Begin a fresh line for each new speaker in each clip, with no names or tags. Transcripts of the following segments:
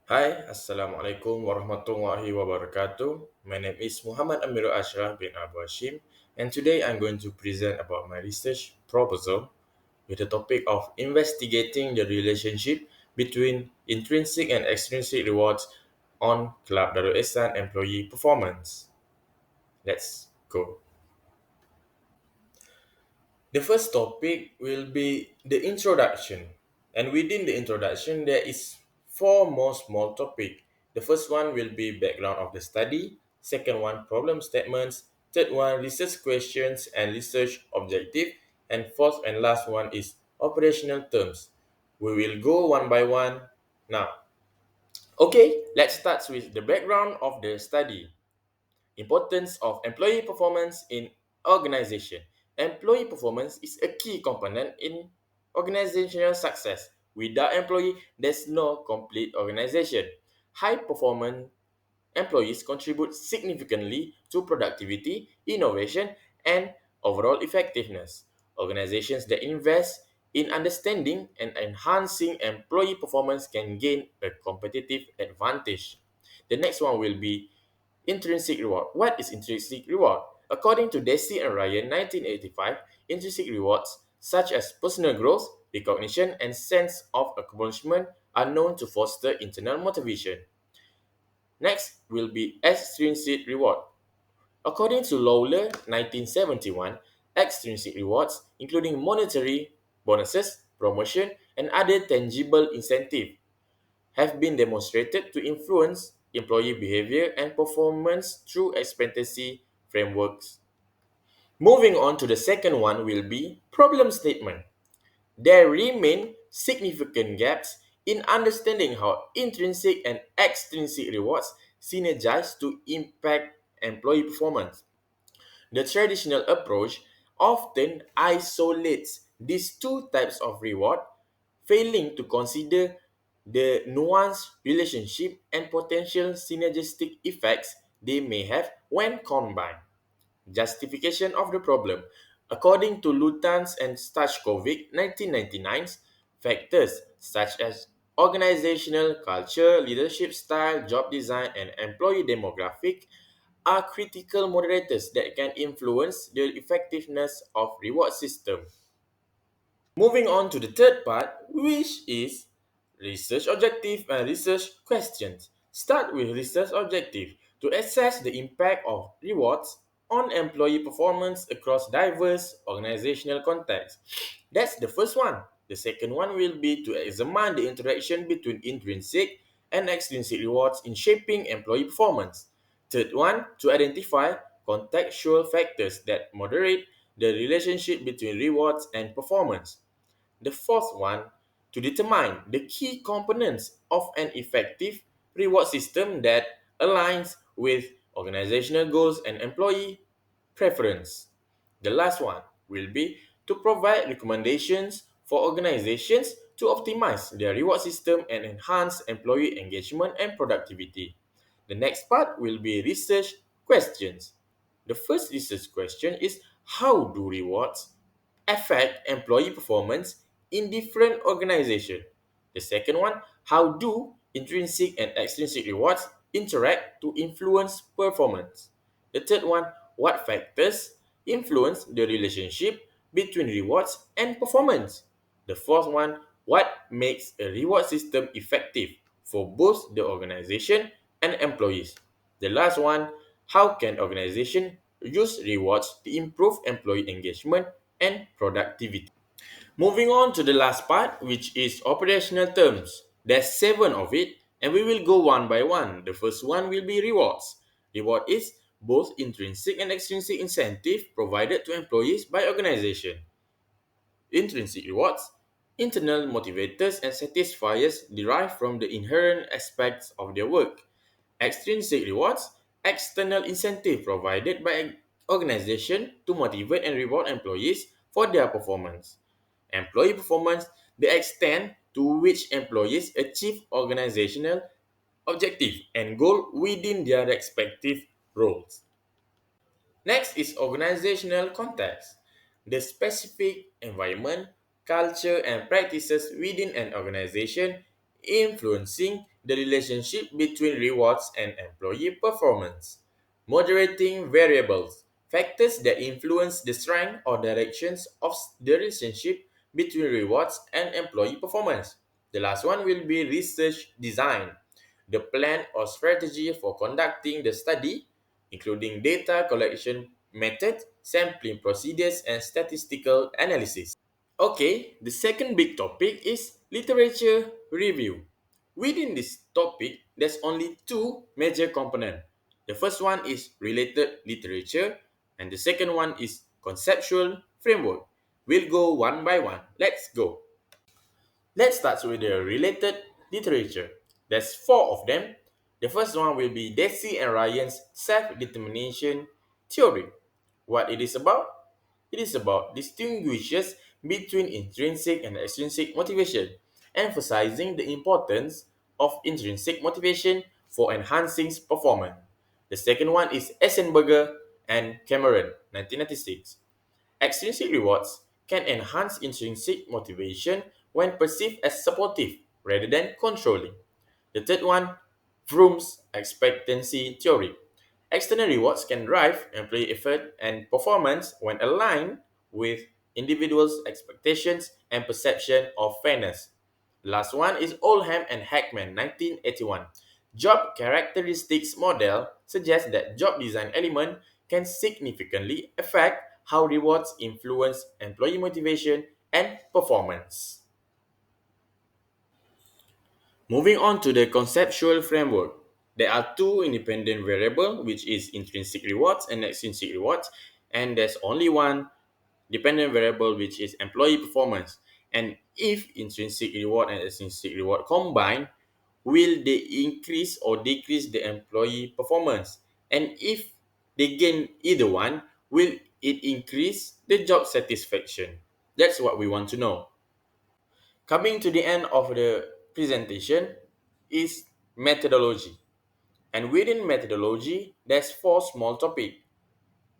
Hi, Assalamualaikum warahmatullahi wabarakatuh. My name is Muhammad Amirul Ashraf bin Abu Hashim, and today I'm going to present about my research proposal with the topic of investigating the relationship between intrinsic and extrinsic rewards on Club Darul Ihsan employee performance. Let's go. The first topic will be the introduction. And within the introduction, there is four more small topic. The first one will be background of the study. Second one, problem statements. Third one, research questions and research objective. And fourth and last one is operational terms. We will go one by one now. Okay, let's start with the background of the study. Importance of employee performance in organization. Employee performance is a key component in organizational success. Without employee, there's no complete organization. High performance employees contribute significantly to productivity, innovation, and overall effectiveness. Organizations that invest in understanding and enhancing employee performance can gain a competitive advantage. The next one will be intrinsic reward. What is intrinsic reward? According to Desi and Ryan 1985, intrinsic rewards such as personal growth, recognition, and sense of accomplishment are known to foster internal motivation. Next will be extrinsic reward. According to Lawler 1971, extrinsic rewards, including monetary bonuses, promotion, and other tangible incentive, have been demonstrated to influence employee behavior and performance through expectancy frameworks. Moving on to the second one will be problem statement. There remain significant gaps in understanding how intrinsic and extrinsic rewards synergize to impact employee performance. The traditional approach often isolates these two types of reward, failing to consider the nuanced relationship and potential synergistic effects they may have when combined. Justification of the problem. According to Lutans and Stachkovic 1999, factors such as organizational culture, leadership style, job design, and employee demographic are critical moderators that can influence the effectiveness of reward system. Moving on to the third part, which is research objective and research questions. Start with research objective to assess the impact of rewards on employee performance across diverse organizational contexts. That's the first one. The second one will be to examine the interaction between intrinsic and extrinsic rewards in shaping employee performance. Third one, to identify contextual factors that moderate the relationship between rewards and performance. The fourth one, to determine the key components of an effective reward system that aligns with organizational goals and employee preference. The last one will be to provide recommendations for organizations to optimize their reward system and enhance employee engagement and productivity. The next part will be research questions. The first research question is, how do rewards affect employee performance in different organizations? The second one, how do intrinsic and extrinsic rewards interact to influence performance? The third one, what factors influence the relationship between rewards and performance? The fourth one, what makes a reward system effective for both the organization and employees? The last one, how can organization use rewards to improve employee engagement and productivity? Moving on to the last part, which is operational terms. There's seven of it, and we will go one by one. The first one will be rewards. Reward is both intrinsic and extrinsic incentive provided to employees by organization. Intrinsic rewards, internal motivators and satisfiers derived from the inherent aspects of their work. Extrinsic rewards, external incentive provided by an organization to motivate and reward employees for their performance. Employee performance, the extent to which employees achieve organizational objective and goal within their respective roles. Next is organizational context, the specific environment, culture, and practices within an organization influencing the relationship between rewards and employee performance. Moderating variables, factors that influence the strength or directions of the relationship between rewards and employee performance. The last one will be research design, the plan or strategy for conducting the study, including data collection methods, sampling procedures, and statistical analysis. Okay, the second big topic is literature review. Within this topic, there's only two major components. The first one is related literature, and the second one is conceptual framework. We'll go one by one. Let's go. Let's start with the related literature. There's four of them. The first one will be Deci and Ryan's self-determination theory. What it is about? It is about distinguishes between intrinsic and extrinsic motivation, emphasizing the importance of intrinsic motivation for enhancing performance. The second one is Eisenberger and Cameron, 1996. Extrinsic rewards can enhance intrinsic motivation when perceived as supportive rather than controlling. The third one, Vroom's expectancy theory. External rewards can drive employee effort and performance when aligned with individuals' expectations and perception of fairness. The last one is Oldham and Hackman, 1981. Job characteristics model suggests that job design element can significantly affect how rewards influence employee motivation and performance. Moving on to the conceptual framework, there are two independent variables, which is intrinsic rewards and extrinsic rewards, and there's only one dependent variable, which is employee performance. And if intrinsic reward and extrinsic reward combine, will they increase or decrease the employee performance? And if they gain either one, will it increase the job satisfaction? That's what we want to know. Coming to the end of the presentation is methodology. And within methodology, there's four small topics.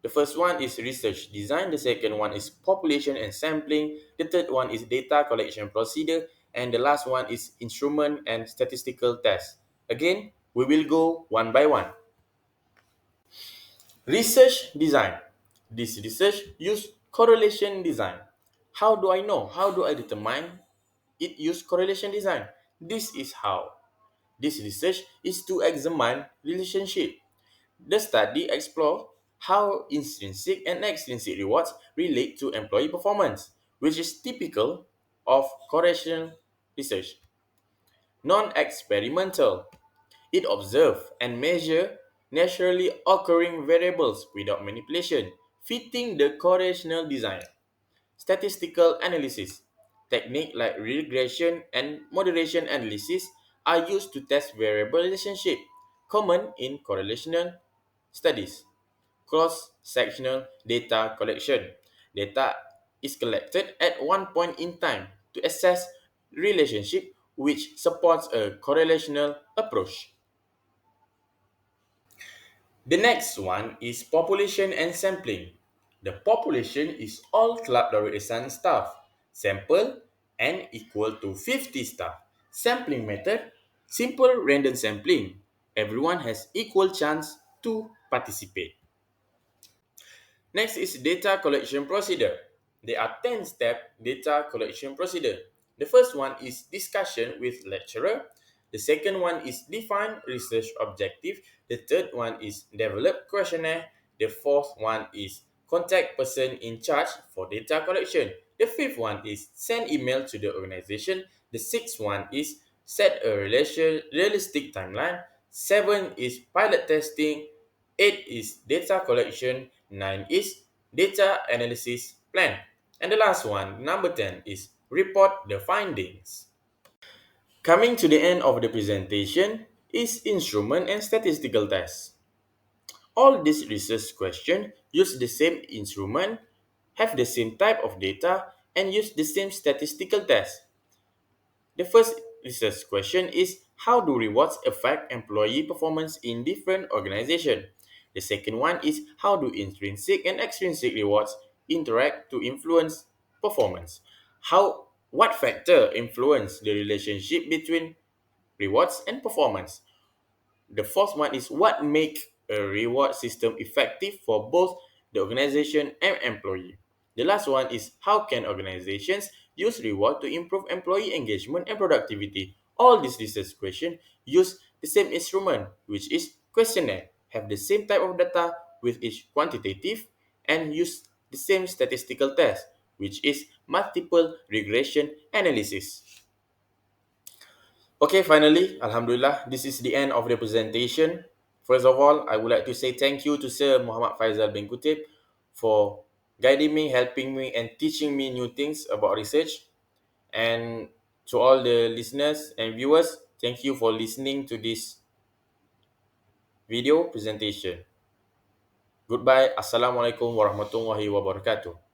The first one is research design, the second one is population and sampling, the third one is data collection procedure, and the last one is instrument and statistical test. Again, we will go one by one. Research design. This research use correlation design. How do I know? How do I determine it use correlation design? This is how. This research is to examine relationship. The study explore how intrinsic and extrinsic rewards relate to employee performance, which is typical of correlation research. Non-experimental. It observes and measures naturally occurring variables without manipulation, fitting the correlational design. Statistical analysis. Techniques like regression and moderation analysis are used to test variable relationship, common in correlational studies. Cross-sectional data collection. Data is collected at one point in time to assess relationship which supports a correlational approach. The next one is population and sampling. The population is all Club Darul staff. Sample n equal to 50 staff. Sampling method, simple random sampling. Everyone has equal chance to participate. Next is data collection procedure. There are 10-step data collection procedure. The first one is discussion with lecturer. The second one is define research objective. The third one is develop questionnaire. The fourth one is contact person in charge for data collection. The fifth one is send email to the organization. The sixth one is set a realistic timeline. Seven is pilot testing. 8 is data collection, 9 is data analysis plan. And the last one, number 10, is report the findings. Coming to the end of the presentation is instrument and statistical tests. All these research questions use the same instrument, have the same type of data, and use the same statistical test. The first research question is how do rewards affect employee performance in different organizations? The second one is how do intrinsic and extrinsic rewards interact to influence performance? What factor influence the relationship between rewards, and performance. The fourth one is what make a reward system effective for both the organization and employee. The last one is how can organizations use reward to improve employee engagement and productivity. All these research questions use the same instrument, which is questionnaire, have the same type of data with each quantitative, and use the same statistical test, which is multiple regression analysis. Okay, finally, Alhamdulillah, this is the end of the presentation. First of all, I would like to say thank you to Sir Muhammad Faisal bin Kutib for guiding me, helping me, and teaching me new things about research. And to all the listeners and viewers, thank you for listening to this video presentation. Goodbye. Assalamualaikum warahmatullahi wabarakatuh.